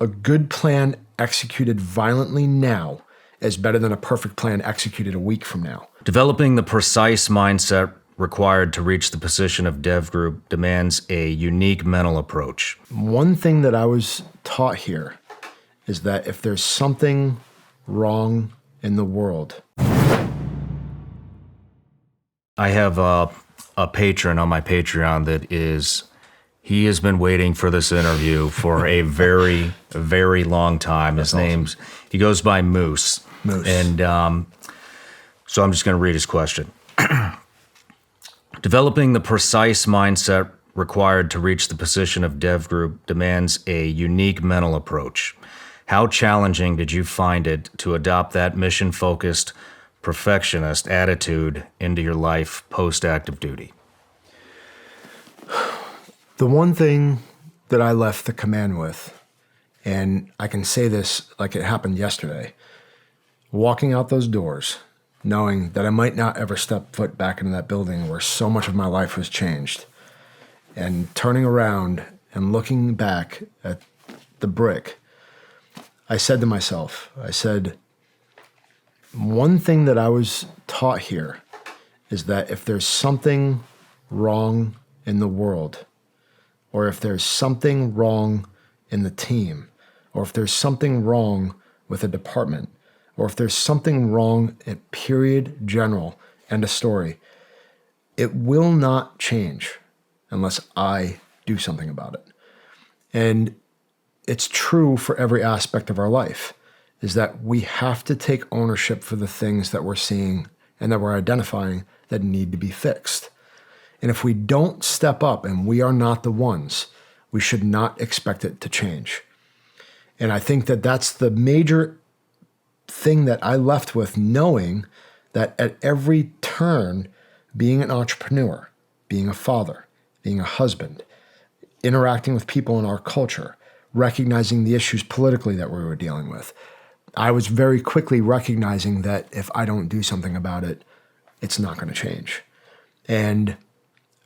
a good plan executed violently now is better than a perfect plan executed a week from now. Developing the precise mindset required to reach the position of dev group demands a unique mental approach. One thing that I was taught here is that if there's something wrong in the world. I have a patron on my Patreon he has been waiting for this interview for a very, very long time. He goes by Moose. And so I'm just going to read his question. Developing the precise mindset required to reach the position of dev group demands a unique mental approach. How challenging did you find it to adopt that mission-focused, perfectionist attitude into your life post-active duty? The one thing that I left the command with, and I can say this like it happened yesterday, walking out those doors, knowing that I might not ever step foot back into that building where so much of my life was changed, and turning around and looking back at the brick, I said to myself, one thing that I was taught here is that if there's something wrong in the world, or if there's something wrong in the team, or if there's something wrong with a department, or if there's something wrong at period, general, end of story, it will not change unless I do something about it. And it's true for every aspect of our life, is that we have to take ownership for the things that we're seeing and that we're identifying that need to be fixed. And if we don't step up and we are not the ones, we should not expect it to change. And I think that that's the major thing that I left with, knowing that at every turn, being an entrepreneur, being a father, being a husband, interacting with people in our culture, recognizing the issues politically that we were dealing with, I was very quickly recognizing that if I don't do something about it, it's not going to change. And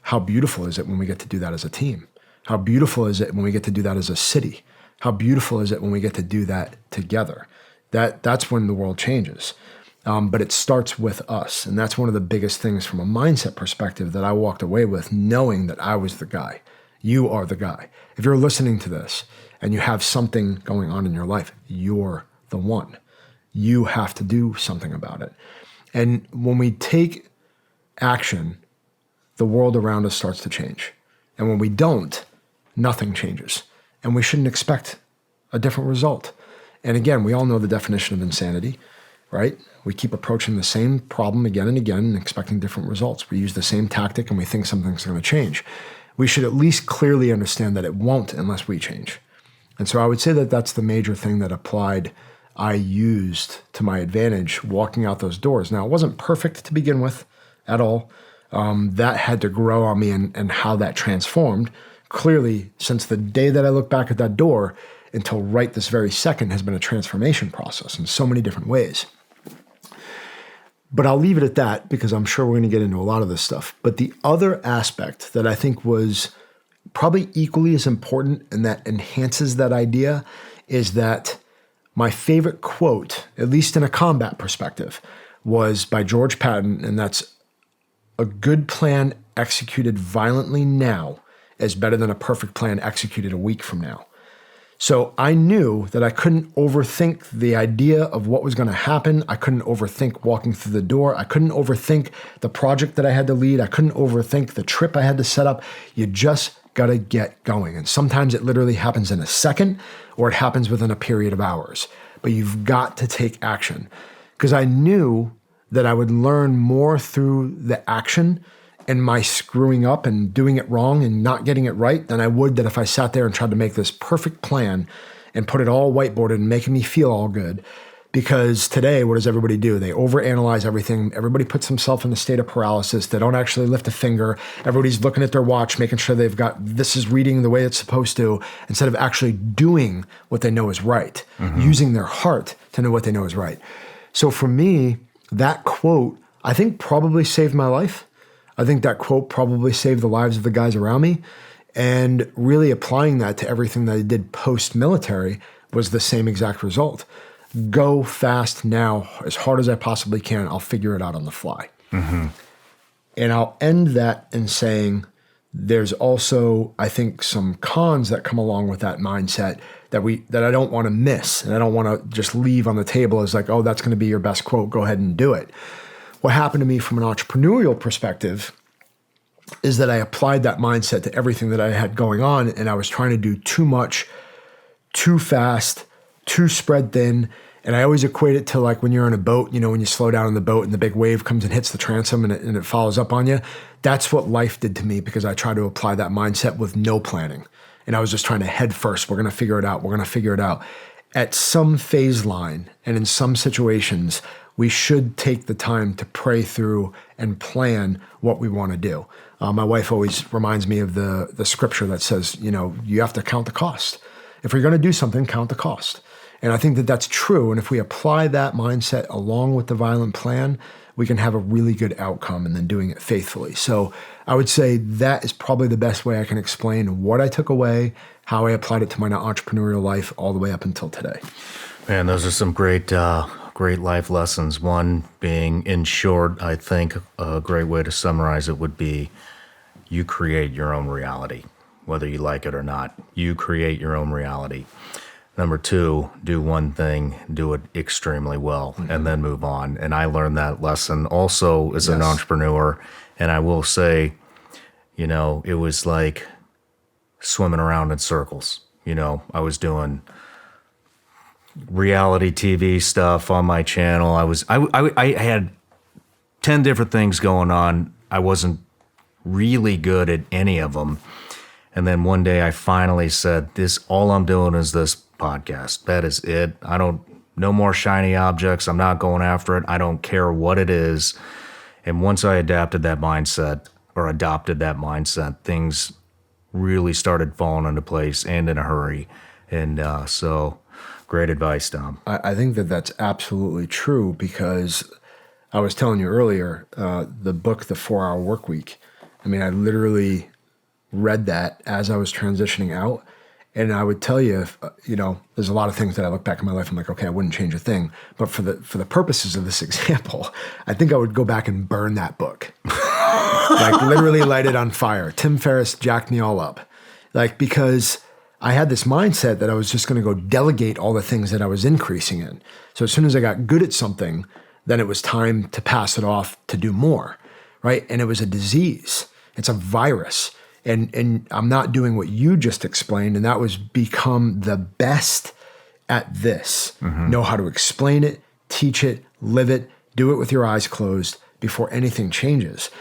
how beautiful is it when we get to do that as a team? How beautiful is it when we get to do that as a city? How beautiful is it when we get to do that together? That's when the world changes. But it starts with us. And that's one of the biggest things from a mindset perspective that I walked away with, knowing that I was the guy. You are the guy. If you're listening to this and you have something going on in your life, you're the one. You have to do something about it. And when we take action, the world around us starts to change. And when we don't, nothing changes. And we shouldn't expect a different result. And again, we all know the definition of insanity, right? We keep approaching the same problem again and again and expecting different results. We use the same tactic and we think something's going to change. We should at least clearly understand that it won't unless we change. And so I would say that that's the major thing that I used to my advantage walking out those doors. Now, it wasn't perfect to begin with at all. That had to grow on me and how that transformed. Clearly, since the day that I look back at that door until right this very second has been a transformation process in so many different ways. But I'll leave it at that because I'm sure we're going to get into a lot of this stuff. But the other aspect that I think was probably equally as important and that enhances that idea is that my favorite quote, at least in a combat perspective, was by George Patton, and that's, "A good plan executed violently now is better than a perfect plan executed a week from now." So I knew that I couldn't overthink the idea of what was going to happen. I couldn't overthink walking through the door. I couldn't overthink the project that I had to lead. I couldn't overthink the trip I had to set up. You just got to get going. And sometimes it literally happens in a second or it happens within a period of hours. But you've got to take action, because I knew that I would learn more through the action and my screwing up and doing it wrong and not getting it right than I would that if I sat there and tried to make this perfect plan and put it all whiteboarded and making me feel all good. Because today, what does everybody do? They overanalyze everything. Everybody puts themselves in a state of paralysis. They don't actually lift a finger. Everybody's looking at their watch, making sure they've got, this is reading the way it's supposed to, instead of actually doing what they know is right, using their heart to know what they know is right. So for me, that quote, I think probably saved my life. I think that quote probably saved the lives of the guys around me. And really applying that to everything that I did post-military was the same exact result. Go fast now as hard as I possibly can. I'll figure it out on the fly. And I'll end that in saying there's also, I think, some cons that come along with that mindset that I don't want to miss. And I don't want to just leave on the table as like, oh, that's going to be your best quote. Go ahead and do it. What happened to me from an entrepreneurial perspective is that I applied that mindset to everything that I had going on, and I was trying to do too much, too fast, too spread thin. And I always equate it to like when you're on a boat, you know, when you slow down on the boat and the big wave comes and hits the transom and it follows up on you. That's what life did to me because I tried to apply that mindset with no planning. And I was just trying to head first. We're going to figure it out. We're going to figure it out. At some phase line and in some situations, we should take the time to pray through and plan what we want to do. My wife always reminds me of the scripture that says, you know, you have to count the cost. If you're going to do something, count the cost. And I think that that's true. And if we apply that mindset along with the violent plan, we can have a really good outcome and then doing it faithfully. So I would say that is probably the best way I can explain what I took away, how I applied it to my entrepreneurial life all the way up until today. Man, those are some great life lessons. One being, in short, I think a great way to summarize it would be you create your own reality, whether you like it or not. You create your own reality. Number two, do one thing, do it extremely well, and then move on. And I learned that lesson also as an entrepreneur. And I will say, you know, it was like swimming around in circles. You know, I was doing reality TV stuff on my channel. I had 10 different things going on. I wasn't really good at any of them. And then one day I finally said, all I'm doing is this podcast. That is it. No more shiny objects. I'm not going after it. I don't care what it is. And once I adopted that mindset, things really started falling into place and in a hurry. And so great advice, Tom. I think that that's absolutely true because I was telling you earlier, the book, The 4-Hour Workweek, I mean, I literally read that as I was transitioning out. And I would tell you, you know, there's a lot of things that I look back in my life, I'm like, okay, I wouldn't change a thing. But for the purposes of this example, I think I would go back and burn that book. Like literally light it on fire. Tim Ferriss jacked me all up. Like, because I had this mindset that I was just going to go delegate all the things that I was increasing in. So as soon as I got good at something, then it was time to pass it off to do more, right? And it was a disease. It's a virus. And I'm not doing what you just explained, and that was become the best at this. Know how to explain it, teach it, live it, do it with your eyes closed before anything changes.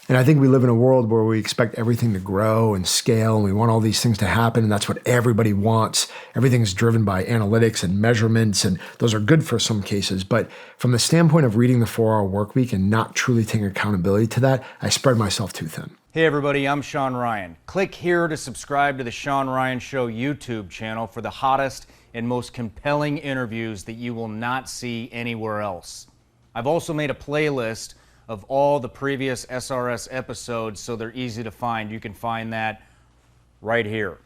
And I think we live in a world where we expect everything to grow and scale, and we want all these things to happen, and that's what everybody wants. Everything's driven by analytics and measurements, and those are good for some cases. But from the standpoint of reading the 4-Hour Workweek and not truly taking accountability to that, I spread myself too thin. Hey everybody, I'm Shawn Ryan. Click here to subscribe to the Shawn Ryan Show YouTube channel for the hottest and most compelling interviews that you will not see anywhere else. I've also made a playlist of all the previous SRS episodes so they're easy to find. You can find that right here.